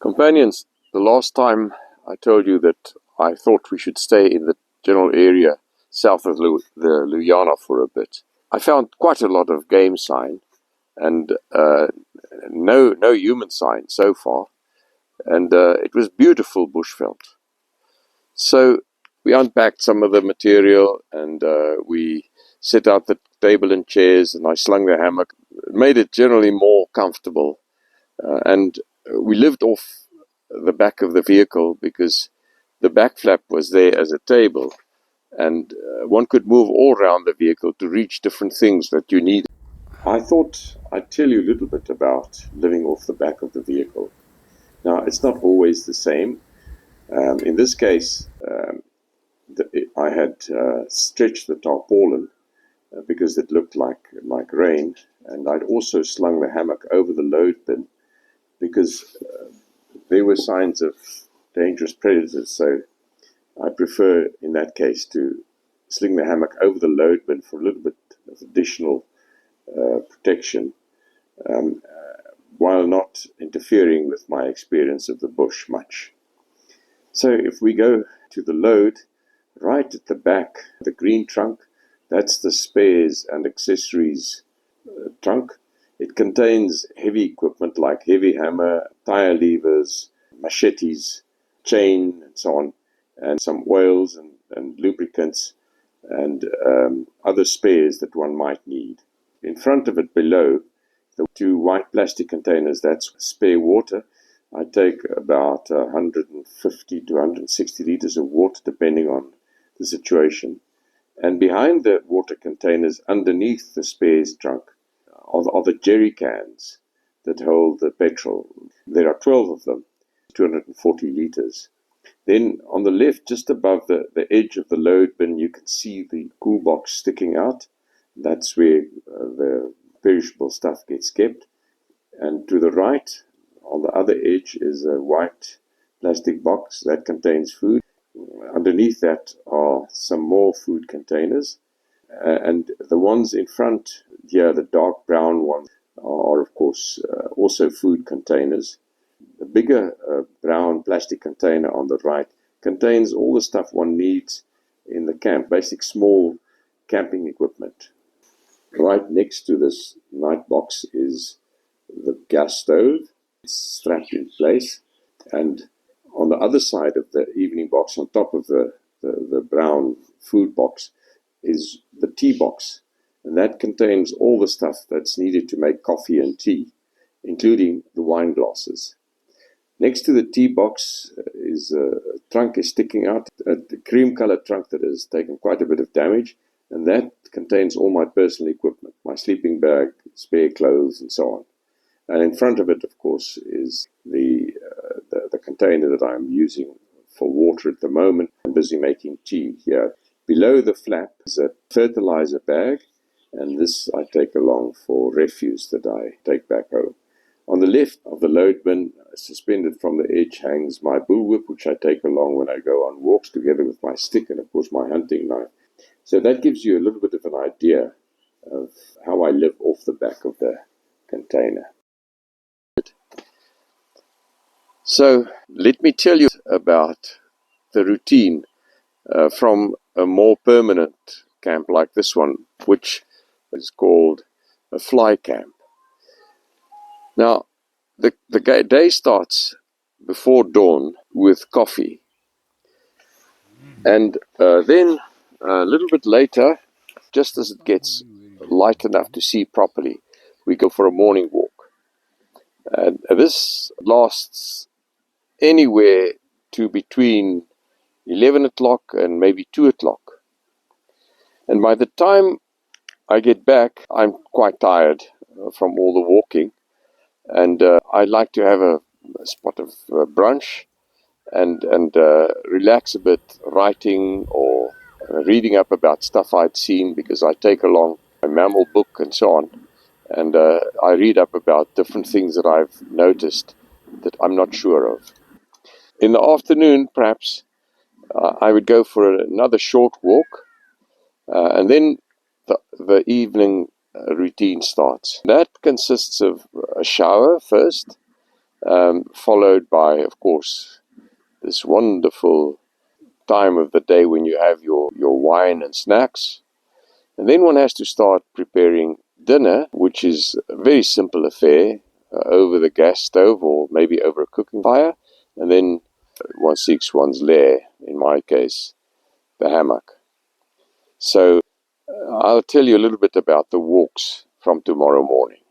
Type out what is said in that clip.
Companions, the last time I told you that I thought we should stay in the general area south of the Luyana for a bit. I found quite a lot of game sign and no human sign so far, and it was beautiful bushveld. So we unpacked some of the material and we set out the table and chairs, and I slung the hammock. It made it generally more comfortable, and we lived off the back of the vehicle because the back flap was there as a table, and one could move all around the vehicle to reach different things that you need. I thought I'd tell you a little bit about living off the back of the vehicle. Now, it's not always the same. In this case, I had stretched the tarpaulin because it looked like rain, and I'd also slung the hammock over the load bin because there were signs of dangerous predators, so I prefer in that case to sling the hammock over the load bin for a little bit of additional protection, while not interfering with my experience of the bush much. So if we go to the load, right at the back, the green trunk, that's the spares and accessories trunk. It contains heavy equipment like heavy hammer, tire levers, machetes, chain, and so on, and some oils and lubricants and other spares that one might need. In front of it below, the two white plastic containers, that's spare water. I take about 150 to 160 liters of water depending on the situation. And behind the water containers, underneath the spares trunk, are the jerry cans that hold the petrol. There are 12 of them, 240 liters. Then on the left, just above the edge of the load bin, you can see the cool box sticking out. That's where the perishable stuff gets kept. And to the right, on the other edge, is a white plastic box that contains food. Underneath that are some more food containers. And the ones in front here, the dark brown ones, are of course also food containers. The bigger brown plastic container on the right contains all the stuff one needs in the camp, basic small camping equipment. Right next to this night box is the gas stove. It's strapped in place. And on the other side of the evening box, on top of the brown food box, is the tea box. And that contains all the stuff that's needed to make coffee and tea, including the wine glasses. Next to the tea box is a trunk is sticking out, a cream-colored trunk that has taken quite a bit of damage, and that contains all my personal equipment, my sleeping bag, spare clothes, and so on. And in front of it, of course, is the container that I'm using for water at the moment. I'm busy making tea here. Below the flap is a fertilizer bag, and this I take along for refuse that I take back home. On the left of the load bin, suspended from the edge, hangs my bullwhip, which I take along when I go on walks, together with my stick and, of course, my hunting knife. So that gives you a little bit of an idea of how I live off the back of the container. So let me tell you about the routine from a more permanent camp like this one, which is called a fly camp. Now, the day starts before dawn with coffee. And then a little bit later, just as it gets light enough to see properly, we go for a morning walk. And this lasts anywhere to between 11 o'clock and maybe 2 o'clock. And by the time I get back, I'm quite tired from all the walking. And I like to have a spot of brunch and relax a bit, writing or reading up about stuff I'd seen, because I take along a mammal book and so on. And I read up about different things that I've noticed that I'm not sure of. In the afternoon, perhaps, I would go for another short walk, and then the evening routine starts. That consists of a shower first, followed by, of course, this wonderful time of the day when you have your wine and snacks. And then one has to start preparing dinner, which is a very simple affair, over the gas stove or maybe over a cooking fire. And then one seeks one's lair, in my case, the hammock. So I'll tell you a little bit about the walks from tomorrow morning.